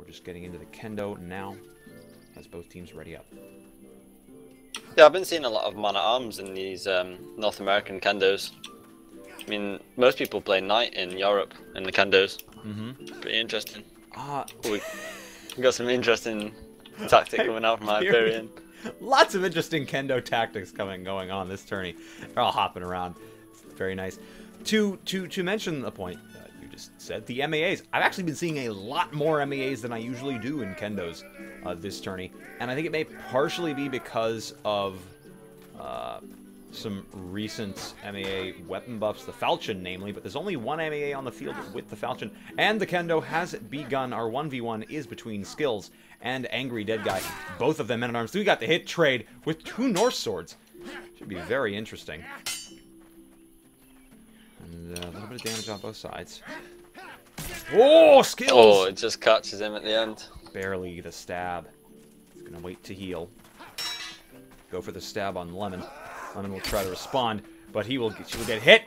just getting into the kendo now, as both teams ready up. Yeah, I've been seeing a lot of man-at-arms in these North American kendos. I mean, most people play knight in Europe in the kendos. Pretty interesting. We got some interesting tactic coming out from Hyperion. Lots of interesting kendo tactics going on this tourney. They're all hopping around. It's very nice. To mention the point you just said, the MAAs. I've actually been seeing a lot more MAAs than I usually do in kendos this tourney, and I think it may partially be because of some recent MAA weapon buffs, the Falchion namely, but there's only one MAA on the field with the Falchion, and the kendo has begun. Our 1v1 is between Skills and Angry Dead Guy, both of them men-at-arms. We got the hit trade with 2 Norse swords. Should be very interesting. And a little bit of damage on both sides. Oh, Skills! Oh, it just catches him at the end. Barely the stab. He's gonna wait to heal. Go for the stab on Lemon. Lemon will try to respond, but she will get hit,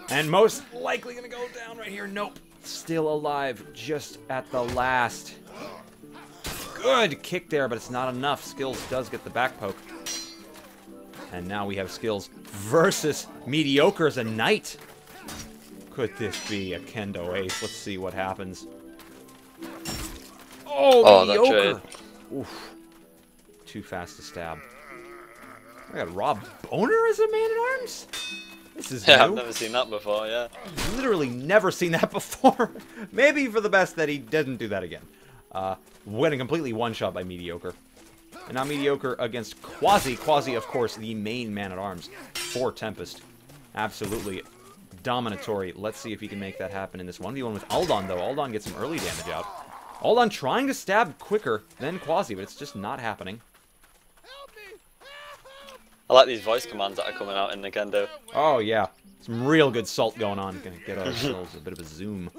and most likely gonna go down right here. Nope, still alive, just at the last. Good kick there, but it's not enough. Skills does get the back poke, and now we have Skills versus Mediocre as a knight. Could this be a kendo ace? Let's see what happens. Oh, Mediocre! Oof, too fast to stab. I got Rob Boner as a man-at-arms? This is new. I've never seen that before, yeah. Literally never seen that before. Maybe for the best that he doesn't do that again. Winning completely one-shot by Mediocre. And now Mediocre against Quasi. Quasi, of course, the main man-at-arms for Tempest. Absolutely dominatory. Let's see if he can make that happen in this 1v1 with Aldan, though. Aldan gets some early damage out. Aldan trying to stab quicker than Quasi, but it's just not happening. I like these voice commands that are coming out in the kendo. Oh, yeah. Some real good salt going on. Gonna get ourselves a bit of a zoom.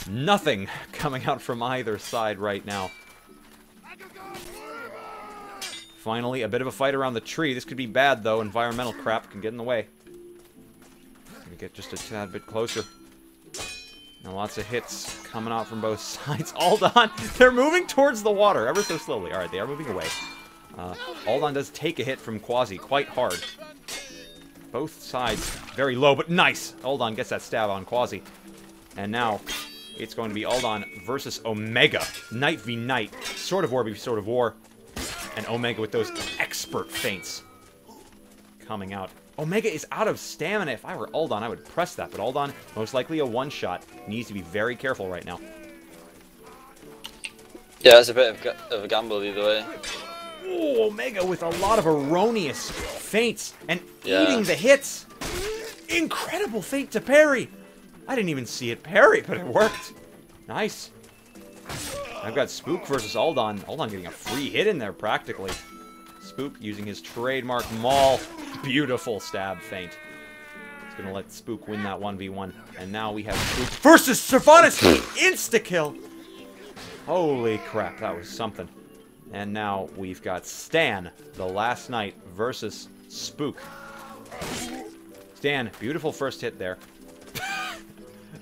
Nothing coming out from either side right now. Finally, a bit of a fight around the tree. This could be bad, though. Environmental crap can get in the way. Gonna get just a tad bit closer. Now lots of hits coming out from both sides. Aldan, they're moving towards the water ever so slowly. Alright, they are moving away. Aldan does take a hit from Quasi quite hard. Both sides very low, but nice! Aldan gets that stab on Quasi. And now, it's going to be Aldan versus Omega. Knight v Knight. Sort of war v sort of war. And Omega with those expert feints coming out. Omega is out of stamina. If I were Aldan, I would press that. But Aldan, most likely a one-shot. Needs to be very careful right now. Yeah, it's a bit of a gamble either way. Oh, Omega with a lot of erroneous feints and eating the hits. Incredible feint to parry. I didn't even see it parry, but it worked. Nice. I've got Spook versus Aldan. Aldan getting a free hit in there practically. Spook using his trademark maul. Beautiful stab feint. It's going to let Spook win that 1v1. And now we have Spook versus Sylvanas. Insta-kill. Holy crap, that was something. And now we've got Stan, the last knight, versus Spook. Stan, beautiful first hit there.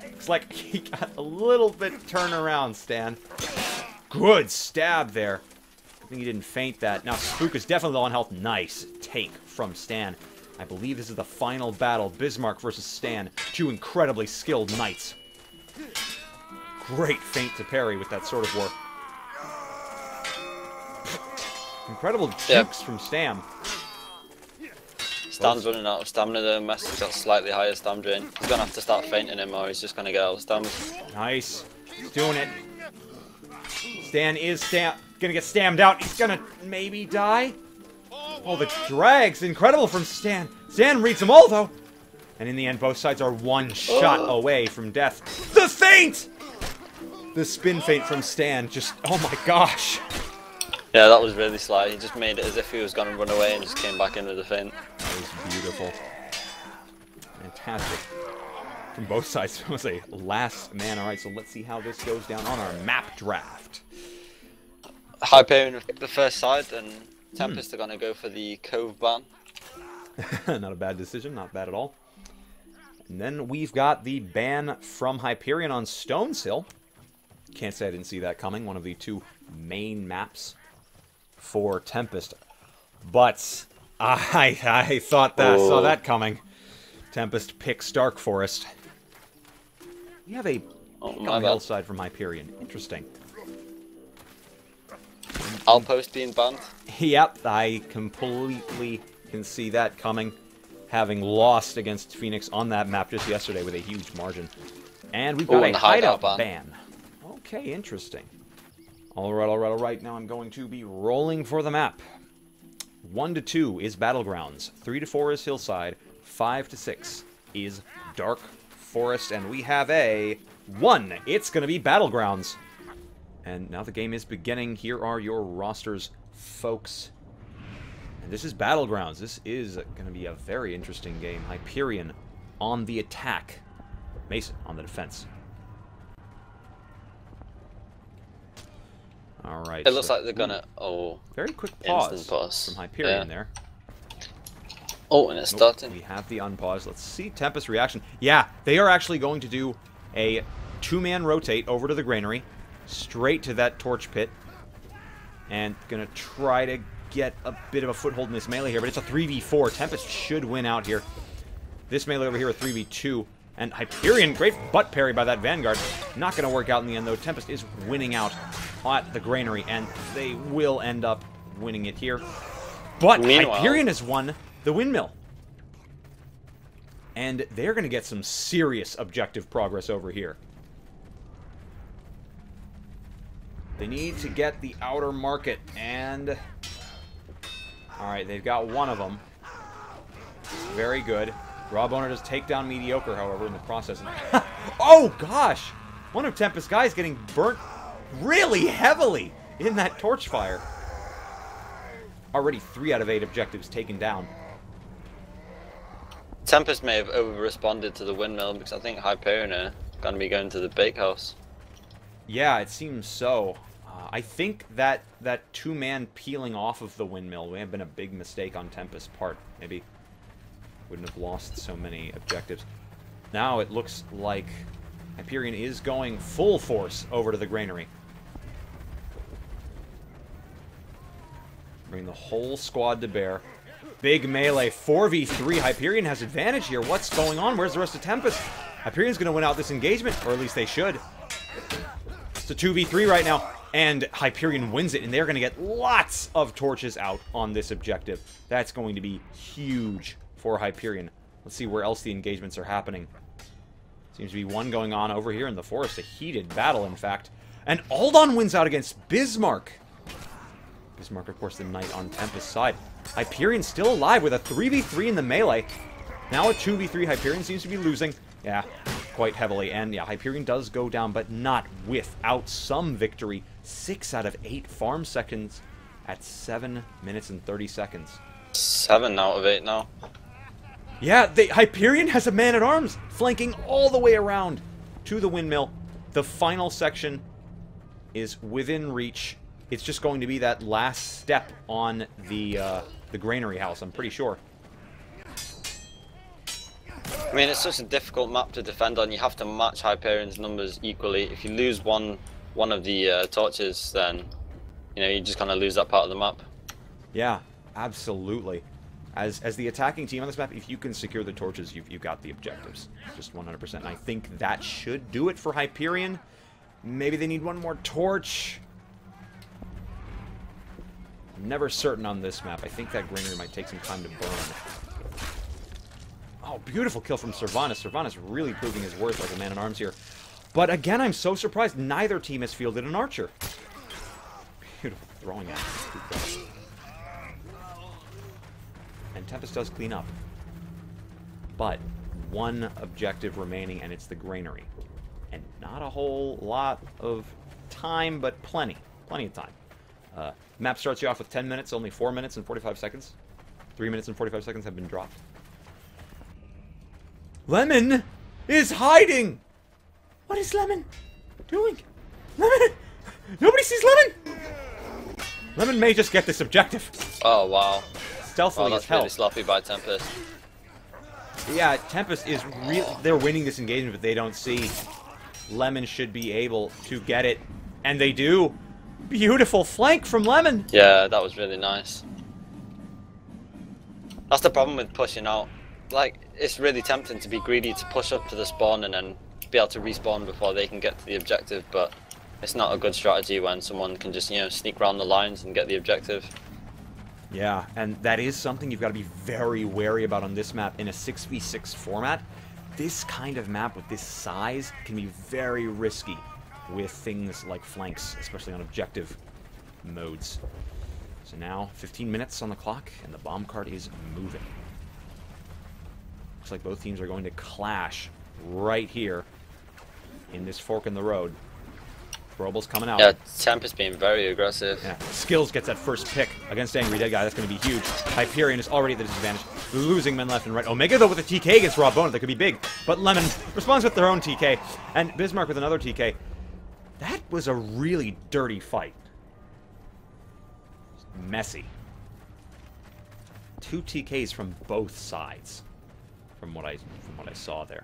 Looks like he got a little bit turnaround, Stan. Good stab there. I think he didn't feint that. Now Spook is definitely low on health. Nice take from Stan. I believe this is the final battle. Bismarck versus Stan. 2 incredibly skilled knights. Great feint to parry with that Sword of War. Incredible jukes from Stam. Stan's running out of stamina though. Messi's got slightly higher stam drain. He's gonna have to start feinting him or he's just gonna get out of stamina. Nice. He's doing it. Stan is gonna get stammed out. He's gonna maybe die. Oh, the drags. Incredible from Stan. Stan reads them all though. And in the end, both sides are one shot away from death. The feint! The spin feint from Stan. Just, oh my gosh. Yeah, that was really sly. He just made it as if he was going to run away and just came back into the feint. That was beautiful. Fantastic. From both sides, I was a last man. Alright, so let's see how this goes down on our map draft. Hyperion will pick the first side and Tempest are going to go for the Cove ban. Not a bad decision, not bad at all. And then we've got the ban from Hyperion on Stonehill. can't say I didn't see that coming. One of the two main maps for Tempest. But I thought that saw that coming. Tempest picks Dark Forest. We have a on the hillside from Hyperion. Interesting. Outpost being banned? Yep, I completely can see that coming. Having lost against Phoenix on that map just yesterday with a huge margin. And we've got a hideout ban. Okay, interesting. Alright. Now I'm going to be rolling for the map. 1 to 2 is Battlegrounds. 3 to 4 is Hillside. 5 to 6 is Dark Forest. And we have a 1. It's going to be Battlegrounds. And now the game is beginning. Here are your rosters, folks. And this is Battlegrounds. This is going to be a very interesting game. Hyperion on the attack. Mason on the defense. Alright. It looks like they're gonna... Oh. Very quick pause from Hyperion there. Oh, and it's starting. We have the unpause. Let's see Tempest's reaction. Yeah, they are actually going to do a 2-man rotate over to the granary. Straight to that torch pit. And gonna try to get a bit of a foothold in this melee here. But it's a 3v4. Tempest should win out here. This melee over here a 3v2. And Hyperion, great butt parry by that Vanguard. Not going to work out in the end, though. Tempest is winning out at the granary, and they will end up winning it here. But Hyperion has won the windmill. And they're going to get some serious objective progress over here. They need to get the outer market, and... Alright, they've got one of them. Very good. Rawboner does take down Mediocre, however, in the process. Oh, gosh! One of Tempest's guys getting burnt really heavily in that torch fire. Already 3 out of 8 objectives taken down. Tempest may have over-responded to the windmill because I think Hyperion are going to be going to the bakehouse. Yeah, it seems so. I think that 2-man peeling off of the windmill may have been a big mistake on Tempest's part. Maybe wouldn't have lost so many objectives. Now it looks like Hyperion is going full force over to the granary. Bring the whole squad to bear. Big melee, 4v3. Hyperion has advantage here. What's going on? Where's the rest of Tempest? Hyperion's going to win out this engagement, or at least they should. It's a 2v3 right now, and Hyperion wins it, and they're going to get lots of torches out on this objective. That's going to be huge for Hyperion. Let's see where else the engagements are happening. Seems to be one going on over here in the forest. A heated battle, in fact. And Aldon wins out against Bismarck. Bismarck, of course, the knight on Tempest's side. Hyperion still alive with a 3v3 in the melee. Now a 2v3. Hyperion seems to be losing. Yeah, quite heavily. And yeah, Hyperion does go down, but not without some victory. 6 out of 8 farm seconds at 7 minutes and 30 seconds. 7 out of 8 now. Yeah, Hyperion has a man-at-arms flanking all the way around to the windmill. The final section is within reach. It's just going to be that last step on the granary house, I'm pretty sure. I mean, it's such a difficult map to defend on. You have to match Hyperion's numbers equally. If you lose one of the torches, then you just kind of lose that part of the map. Yeah, absolutely. As the attacking team on this map, if you can secure the torches, you've got the objectives. Just 100%. And I think that should do it for Hyperion. Maybe they need one more torch. I'm never certain on this map. I think that granary might take some time to burn. Oh, beautiful kill from Servanas. Servanas really proving his worth like a man-at-arms here. But again, I'm so surprised neither team has fielded an archer. Beautiful throwing at him. And Tempest does clean up. But one objective remaining, and it's the granary. And not a whole lot of time, but plenty. Plenty of time. Map starts you off with 10 minutes, only 4 minutes and 45 seconds. 3 minutes and 45 seconds have been dropped. Lemon is hiding! What is Lemon doing? Lemon! Nobody sees Lemon! Lemon may just get this objective. Oh, wow. Stealthily that's really sloppy by Tempest. Yeah, Tempest is really... They're winning this engagement, but they don't see. Lemon should be able to get it. And they do. Beautiful flank from Lemon. Yeah, that was really nice. That's the problem with pushing out. Like, it's really tempting to be greedy to push up to the spawn and then be able to respawn before they can get to the objective, but it's not a good strategy when someone can just, you know, sneak around the lines and get the objective. Yeah, and that is something you've got to be very wary about on this map in a 6v6 format. This kind of map with this size can be very risky with things like flanks, especially on objective modes. So now, 15 minutes on the clock, and the bomb cart is moving. Looks like both teams are going to clash right here in this fork in the road. Robles coming out. Yeah, Tempest being very aggressive. Yeah. Skills gets that first pick against Angry Dead Guy. That's going to be huge. Hyperion is already at the disadvantage. Losing men left and right. Omega, though, with a TK against Raw Boner. That could be big. But Lemon responds with their own TK. And Bismarck with another TK. That was a really dirty fight. Messy. 2 TKs from both sides. From what I saw there.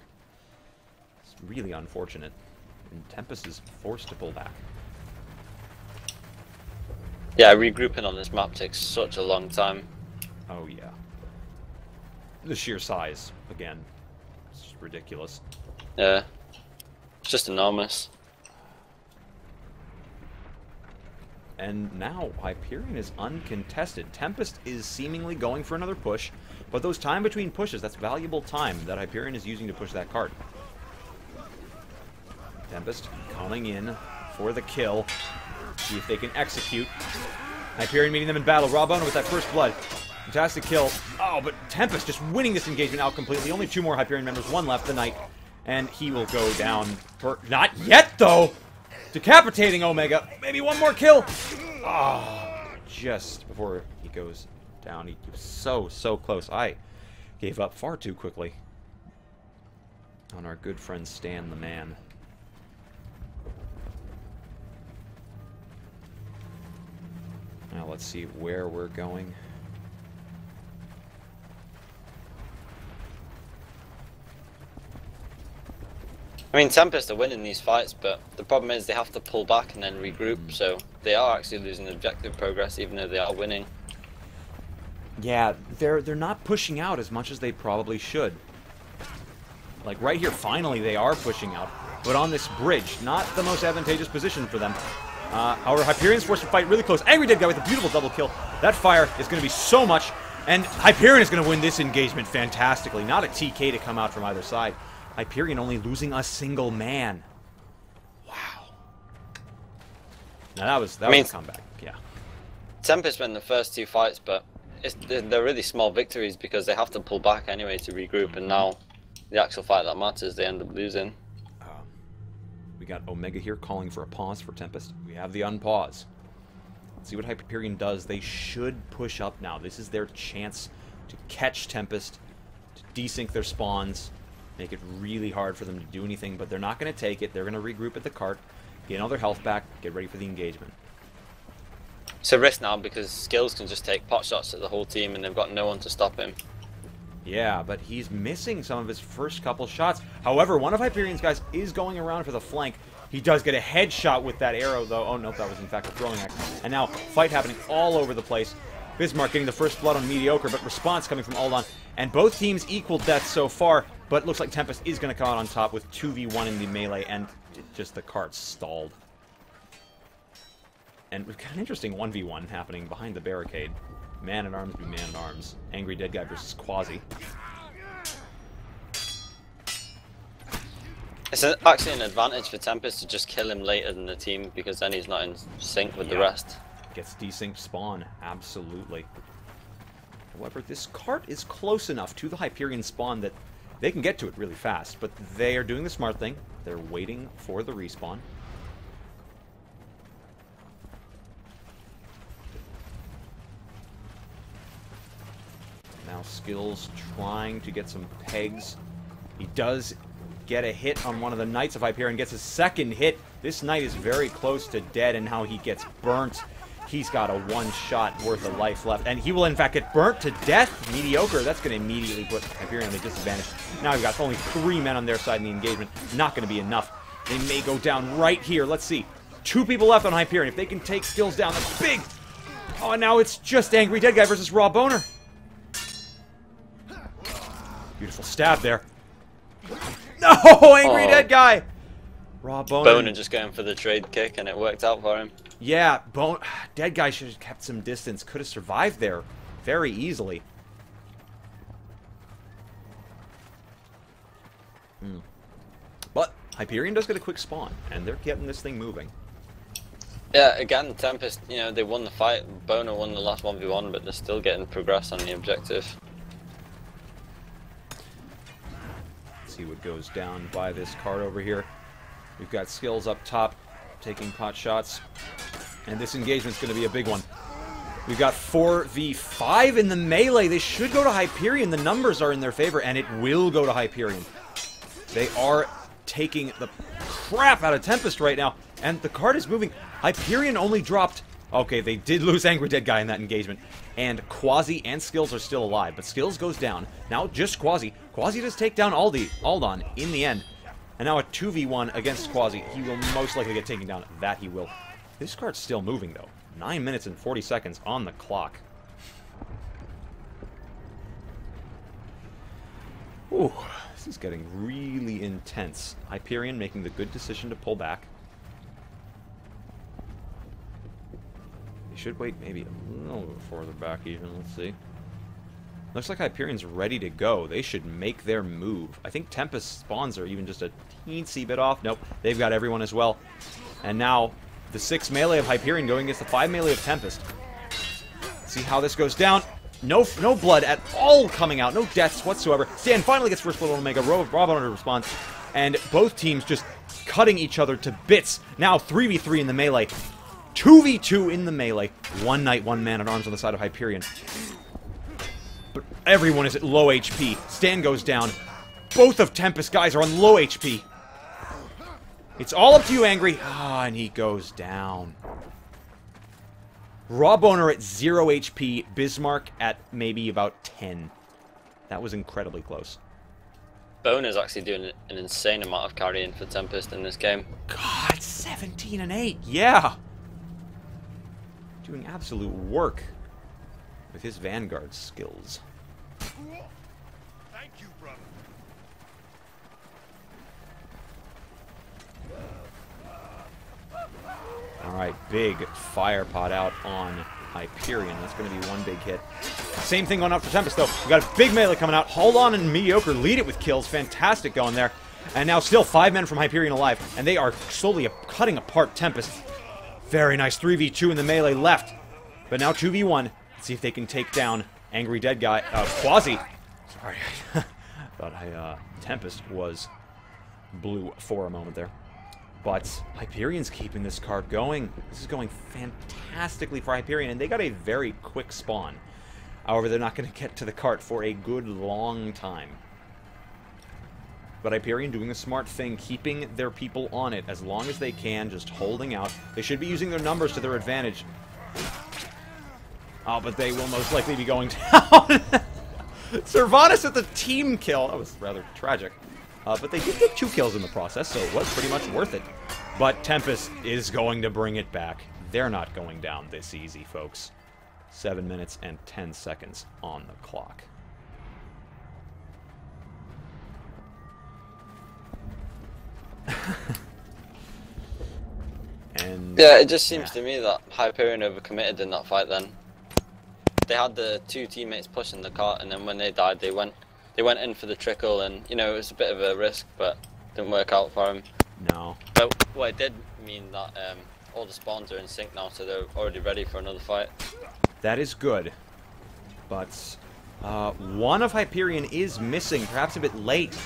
It's really unfortunate. And Tempest is forced to pull back. Yeah, regrouping on this map takes such a long time. Oh yeah. The sheer size, again, it's just ridiculous. Yeah. It's just enormous. And now Hyperion is uncontested. Tempest is seemingly going for another push, but those time between pushes, that's valuable time that Hyperion is using to push that cart. Tempest coming in for the kill. See if they can execute. Hyperion meeting them in battle. Raw Boner with that first blood. Fantastic kill. Oh, but Tempest just winning this engagement out completely. Only 2 more Hyperion members, 1 left, the Knight. And he will go down for... Not yet, though! Decapitating Omega. Maybe 1 more kill. Oh, just before he goes down. He was so close. I gave up far too quickly on our good friend Stan the Man. Now let's see where we're going. I mean, Tempest are winning these fights, but the problem is they have to pull back and then regroup, so they are actually losing objective progress even though they are winning. Yeah, they're not pushing out as much as they probably should. Like right here, finally they are pushing out, but on this bridge, not the most advantageous position for them. Our Hyperion's forced to fight really close. Angry Dead Guy with a beautiful double kill. That fire is going to be so much, and Hyperion is going to win this engagement fantastically. Not a TK to come out from either side. Hyperion only losing a single man. Wow. Now that was a comeback. Yeah. Tempest won the first 2 fights, but they're really small victories because they have to pull back anyway to regroup, and now the actual fight that matters, they end up losing. We got Omega here calling for a pause for Tempest. We have the unpause. Let's see what Hyperion does. They should push up now. This is their chance to catch Tempest, to desync their spawns, make it really hard for them to do anything, but they're not going to take it. They're going to regroup at the cart, get all their health back, get ready for the engagement. It's a risk now because Skills can just take pot shots at the whole team and they've got no one to stop him. Yeah, but he's missing some of his first couple shots. However, one of Hyperion's guys is going around for the flank. He does get a headshot with that arrow, though. Oh, no, that was, in fact, a throwing axe. And now, fight happening all over the place. Bismarck getting the first blood on Mediocre, but response coming from Aldon. And both teams equal deaths so far, but looks like Tempest is going to come out on top with 2v1 in the melee, and just the cart stalled. And we've got an interesting 1v1 happening behind the barricade. Man-at-arms be man-at-arms. Angry Dead Guy versus Quasi. It's actually an advantage for Tempest to just kill him later than the team, because then he's not in sync with the rest. Gets desynced spawn, absolutely. However, this cart is close enough to the Hyperion spawn that they can get to it really fast, but they are doing the smart thing. They're waiting for the respawn. Now Skills trying to get some pegs. He does get a hit on one of the Knights of Hyperion, gets his second hit. This Knight is very close to dead, and how he gets burnt. He's got a 1 shot worth of life left, and he will in fact get burnt to death. Mediocre, that's going to immediately put Hyperion at a disadvantage. Now we've got only 3 men on their side in the engagement. Not going to be enough. They may go down right here. Let's see. 2 people left on Hyperion. If they can take Skills down, that's big. Oh, and now it's just Angry Dead Guy versus Raw Boner. Beautiful stab there. No, Angry Dead Guy. Raw Boner. Boner just going for the trade kick, and it worked out for him. Yeah, Dead Guy should have kept some distance. Could have survived there very easily. But Hyperion does get a quick spawn, and they're getting this thing moving. Yeah, again, Tempest, you know, they won the fight. Boner won the last 1v1, but they're still getting progress on the objective. Let's see what goes down by this card over here. We've got Skills up top, taking pot shots. And this engagement's going to be a big one. We've got 4v5 in the melee. They should go to Hyperion. The numbers are in their favor, and it will go to Hyperion. They are taking the crap out of Tempest right now, and the card is moving. Hyperion only dropped... Okay, they did lose Angry Dead Guy in that engagement, and Quasi and Skills are still alive, but Skills goes down. Now just Quasi. Quasi does take down Aldon in the end, and now a 2v1 against Quasi. He will most likely get taken down. That he will. This card's still moving, though. 9 minutes and 40 seconds on the clock. Ooh, this is getting really intense. Hyperion making the good decision to pull back. They should wait maybe a little bit further back even. Let's see. Looks like Hyperion's ready to go. They should make their move. I think Tempest spawns are even just a teensy bit off. Nope, they've got everyone as well. And now the 6 melee of Hyperion going against the 5 melee of Tempest. See how this goes down. No blood at all coming out. No deaths whatsoever. Stan finally gets first blood on Omega. Raw Boner responds. And both teams just cutting each other to bits. Now 3v3 in the melee. 2v2 in the melee. One knight, one man at arms on the side of Hyperion. But everyone is at low HP. Stan goes down. Both of Tempest guys are on low HP. It's all up to you, Angry. Ah, and he goes down. Raw Boner at 0 HP. Bismarck at maybe about 10. That was incredibly close. Boner's actually doing an insane amount of carrying for Tempest in this game. God, 17 and 8. Yeah. Doing absolute work with his Vanguard skills. Thank you, brother. Alright, big fire pot out on Hyperion. That's going to be one big hit. Same thing going up for Tempest, though. We got a big melee coming out. Hold on and Mediocre lead it with kills. Fantastic going there. And now still 5 men from Hyperion alive. And they are slowly cutting apart Tempest. Very nice. 3v2 in the melee left. But now 2v1. Let's see if they can take down Angry Dead Guy. Quasi. Sorry. Thought Tempest was blue for a moment there. But Hyperion's keeping this card going. This is going fantastically for Hyperion, and they got a very quick spawn. However, they're not going to get to the cart for a good long time. But Hyperion doing the smart thing, keeping their people on it as long as they can, just holding out. They should be using their numbers to their advantage. Oh, but they will most likely be going down. Servanas with the team kill. That was rather tragic. But they did get 2 kills in the process, so it was pretty much worth it. But Tempest is going to bring it back. They're not going down this easy, folks. 7 minutes and 10 seconds on the clock. And yeah, it just seems to me that Hyperion overcommitted in that fight then. They had the 2 teammates pushing the cart, and then when they died, they went in for the trickle, and, you know, it was a bit of a risk, but didn't work out for him. No. But what it did mean that all the spawns are in sync now, so they're already ready for another fight. That is good. But one of Hyperion is missing, perhaps a bit late.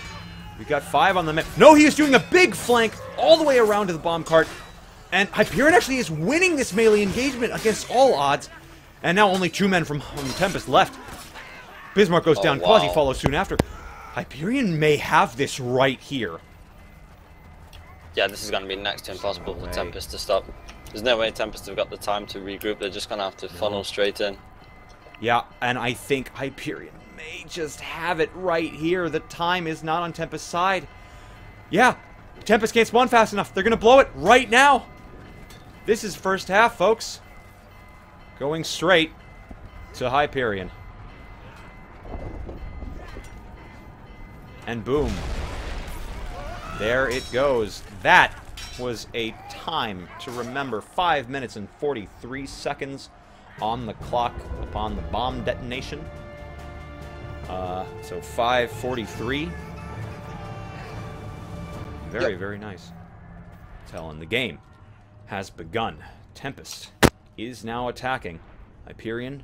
We've got 5 on the map. No, he is doing a big flank all the way around to the bomb cart. And Hyperion actually is winning this melee engagement against all odds. And now only 2 men from Tempest left. Bismarck goes down. Wow. Quasi follows soon after. Hyperion may have this right here. Yeah, this is going to be next to impossible for Tempest to stop. There's no way Tempest have got the time to regroup. They're just going to have to funnel straight in. Yeah, and I think Hyperion may just have it right here. The time is not on Tempest's side. Yeah, Tempest can't spawn fast enough. They're going to blow it right now. This is first half, folks. Going straight to Hyperion. And boom. There it goes. That was a time to remember. 5 minutes and 43 seconds on the clock upon the bomb detonation. So 5:43. Very, very nice. And the game has begun. Tempest is now attacking. Hyperion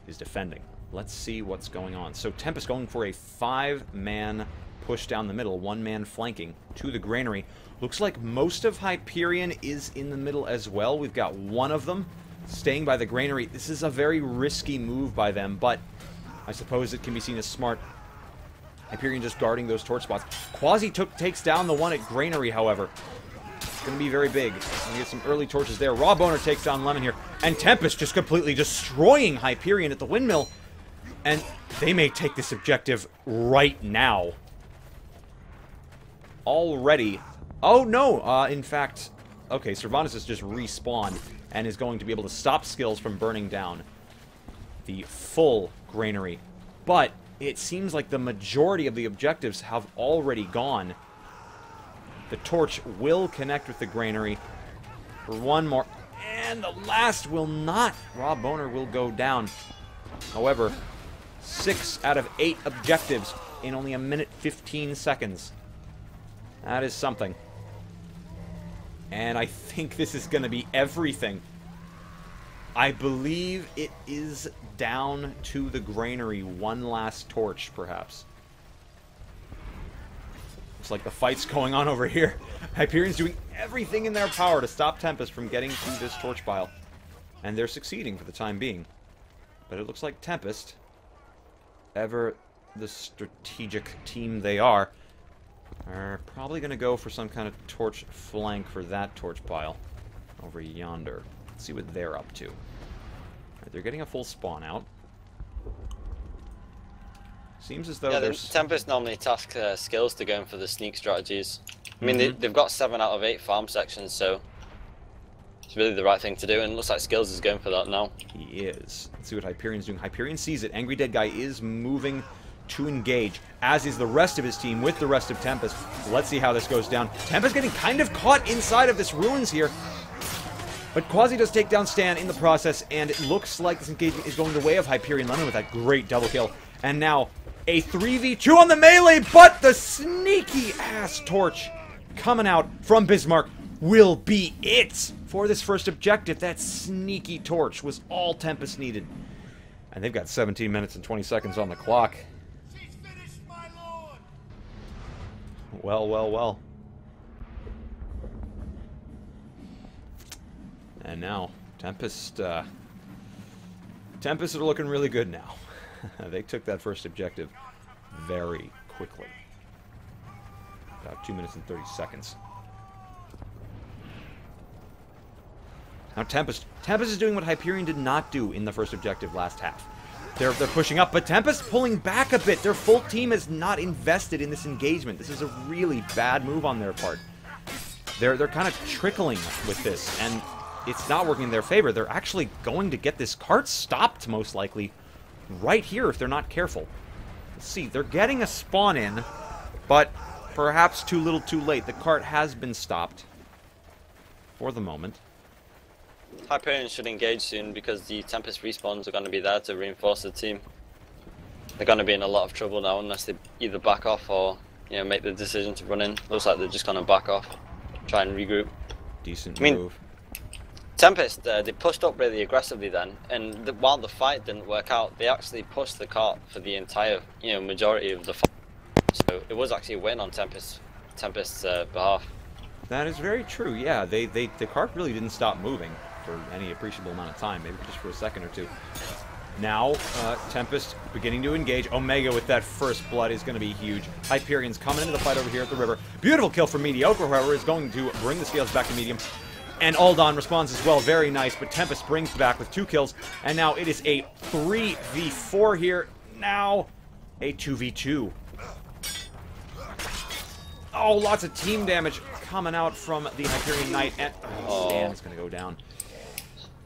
is defending. Let's see what's going on. So Tempest going for a 5-man push down the middle, 1-man flanking to the granary. Looks like most of Hyperion is in the middle as well. We've got one of them staying by the granary. This is a very risky move by them, but I suppose it can be seen as smart. Hyperion just guarding those torch spots. Quasi takes down the one at granary, however. It's going to be very big. Gonna get some early torches there. Rawboner takes down Lemon here. And Tempest just completely destroying Hyperion at the windmill. And they may take this objective right now. Already. Oh, no. In fact, okay, Cervantes has just respawned and is going to be able to stop Skills from burning down the full granary. But it seems like the majority of the objectives have already gone. The torch will connect with the granary for one more. And the last will not. Rawboner will go down. However, 6 out of 8 objectives in only 1:15 seconds. That is something. And I think this is going to be everything. I believe it is down to the granary. One last torch, perhaps. Looks like the fight's going on over here. Hyperion's doing everything in their power to stop Tempest from getting to this torch pile. And they're succeeding for the time being. But it looks like Tempest, ever the strategic team they are probably going to go for some kind of torch flank for that torch pile over yonder. Let's see what they're up to. Right, they're getting a full spawn out. Seems as though there's... Tempest normally task Skills to go in for the sneak strategies. I mean, they've got 7 out of 8 farm sections, so it's really the right thing to do, and it looks like Skills is going for that now. He is. Let's see what Hyperion's doing. Hyperion sees it. Angry Dead Guy is moving to engage, as is the rest of his team with the rest of Tempest. Let's see how this goes down. Tempest getting kind of caught inside of this ruins here. But Quasi does take down Stan in the process, and it looks like this engagement is going the way of Hyperion Lemon with that great double kill. And now, a 3v2 on the melee, but the sneaky-ass torch coming out from Bismarck will be it for this first objective. That sneaky torch was all Tempest needed. And they've got 17 minutes and 20 seconds on the clock. Well, well, well. And now, Tempest are looking really good now. They took that first objective very quickly. About 2 minutes and 30 seconds. Now Tempest is doing what Hyperion did not do in the first objective last half. They're pushing up, but Tempest pulling back a bit. Their full team is not invested in this engagement. This is a really bad move on their part. They're kind of trickling with this, and it's not working in their favor. They're actually going to get this cart stopped, most likely, right here if they're not careful. Let's see, they're getting a spawn in, but perhaps too little too late. The cart has been stopped for the moment. Hyperion should engage soon because the Tempest respawns are going to be there to reinforce the team. They're going to be in a lot of trouble now unless they either back off or, you know, make the decision to run in. Looks like they're just going to back off, try and regroup. Decent move. Tempest, they pushed up really aggressively then, and while the fight didn't work out, they actually pushed the cart for the entire, you know, majority of the fight. So it was actually a win on Tempest's behalf. That is very true. Yeah, the cart really didn't stop moving for any appreciable amount of time, maybe just for a second or two. Now, Tempest beginning to engage. Omega with that first blood is going to be huge. Hyperion's coming into the fight over here at the river. Beautiful kill from Mediocre, however, is going to bring the scales back to medium. And Aldon responds as well, very nice, but Tempest brings back with 2 kills, and now it is a 3v4 here, now a 2v2. Oh, lots of team damage coming out from the Hyperion Knight. And Stan's going to go down.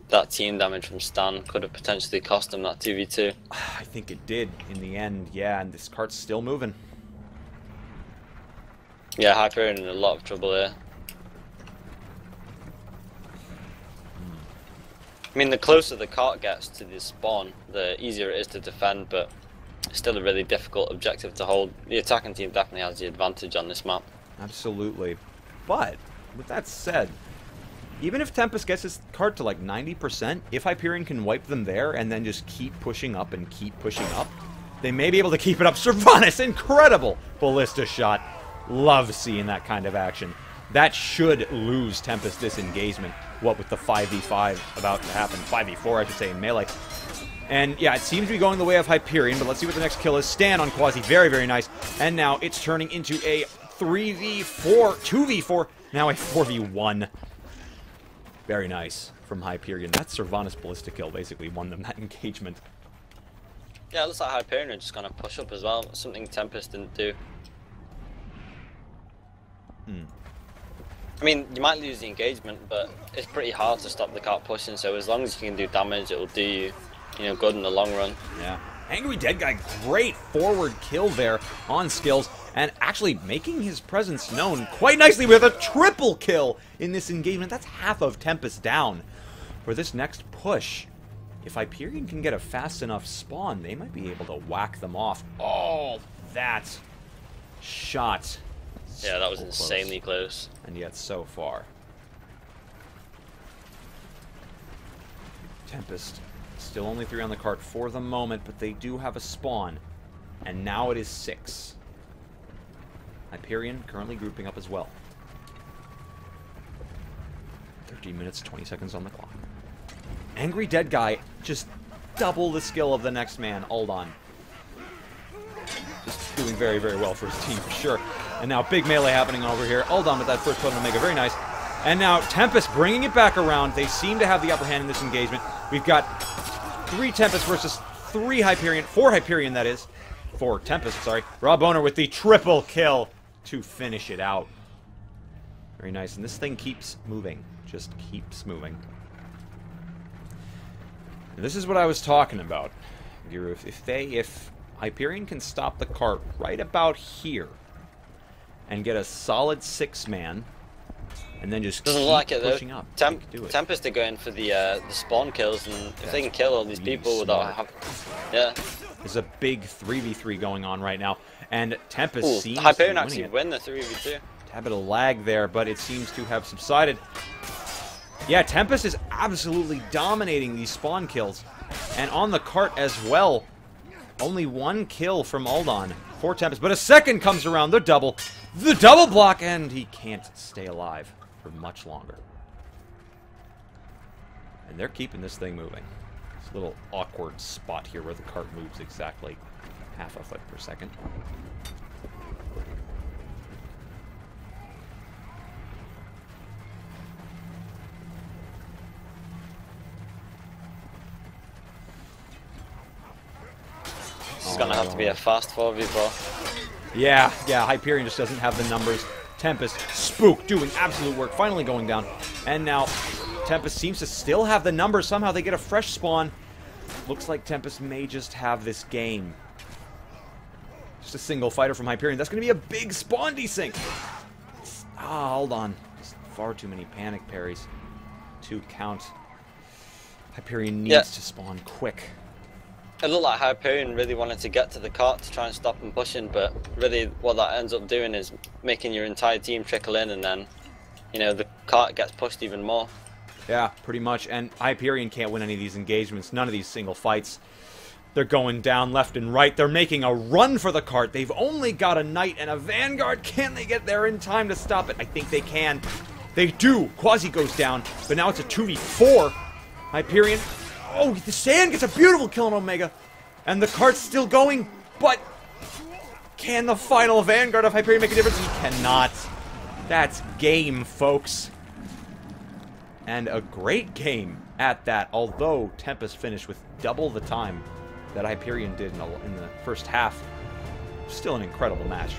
That team damage from Stan could have potentially cost him that 2v2. I think it did in the end, yeah, and this cart's still moving. Yeah, Hyperion in a lot of trouble here. I mean, the closer the cart gets to the spawn, the easier it is to defend, but it's still a really difficult objective to hold. The attacking team definitely has the advantage on this map. Absolutely. But, with that said, even if Tempest gets his cart to like 90%, if Hyperion can wipe them there and then just keep pushing up and keep pushing up, they may be able to keep it up. Sylvanas, incredible ballista shot. Love seeing that kind of action. That should lose Tempest this engagement. What with the 5v5 about to happen. 5v4, I should say, in melee. And yeah, it seems to be going the way of Hyperion, but let's see what the next kill is. Stan on Quasi, very, very nice. And now it's turning into a 3v4, 2v4, now a 4v1. Very nice from Hyperion. That Sylvanas ballista kill basically won them that engagement. Yeah, it looks like Hyperion are just going to push up as well. Something Tempest didn't do. I mean, you might lose the engagement, but it's pretty hard to stop the cart pushing, so as long as you can do damage, it'll do you, good in the long run. Yeah. Angry Dead Guy, great forward kill there on skills, and actually making his presence known quite nicely with a triple kill in this engagement. That's half of Tempest down. For this next push, if Hyperion can get a fast enough spawn, they might be able to whack them off. Oh, that shot. Yeah, that was insanely close. And yet so far. Tempest, still only 3 on the cart for the moment, but they do have a spawn. And now it is 6. Hyperion currently grouping up as well. 13 minutes, 20 seconds on the clock. Angry Dead Guy, just double the skill of the next man, Uldon. Just doing very, very well for his team for sure. And now big melee happening over here. Uldon with that first Totem Omega, very nice. And now Tempest bringing it back around. They seem to have the upper hand in this engagement. We've got 3 Tempest versus 3 Hyperion. 4 Hyperion, that is. 4 Tempest, sorry. Rob Owner with the triple kill to finish it out. Very nice. And this thing keeps moving. Just keeps moving. And this is what I was talking about, Giru. If Hyperion can stop the cart right about here and get a solid 6-man, and then just doesn't keep like it, pushing though. up. Tempest are going for the spawn kills, and if they can kill all these people without yeah. There's a big 3v3 going on right now, and Tempest seems Hyperion to actually win the 3v2. A bit of lag there, but it seems to have subsided. Yeah, Tempest is absolutely dominating these spawn kills, and on the cart as well. Only 1 kill from Uldon for Tempest, but a second comes around, the double block, and he can't stay alive for much longer. And they're keeping this thing moving. It's a little awkward spot here where the cart moves exactly half a foot per second. It's gonna have to be a fast 4v4. Yeah, Hyperion just doesn't have the numbers. Tempest, Spook, doing absolute work, finally going down. And now, Tempest seems to still have the numbers. Somehow they get a fresh spawn. Looks like Tempest may just have this game. Just a single fighter from Hyperion. That's going to be a big spawn desync. Hold on. Just far too many panic parries to count. Hyperion needs to spawn quick. It looked like Hyperion really wanted to get to the cart to try and stop them pushing, but really what that ends up doing is making your entire team trickle in, and then, the cart gets pushed even more. Yeah, pretty much. And Hyperion can't win any of these engagements, none of these single fights. They're going down left and right. They're making a run for the cart. They've only got a Knight and a Vanguard. Can they get there in time to stop it? I think they can. They do. Quasi goes down, but now it's a 2v4. Hyperion. Oh, the Sand gets a beautiful kill on Omega. And the cart's still going, but can the final Vanguard of Hyperion make a difference? He cannot. That's game, folks. And a great game at that, although Tempest finished with double the time that Hyperion did in the first half. Still an incredible match.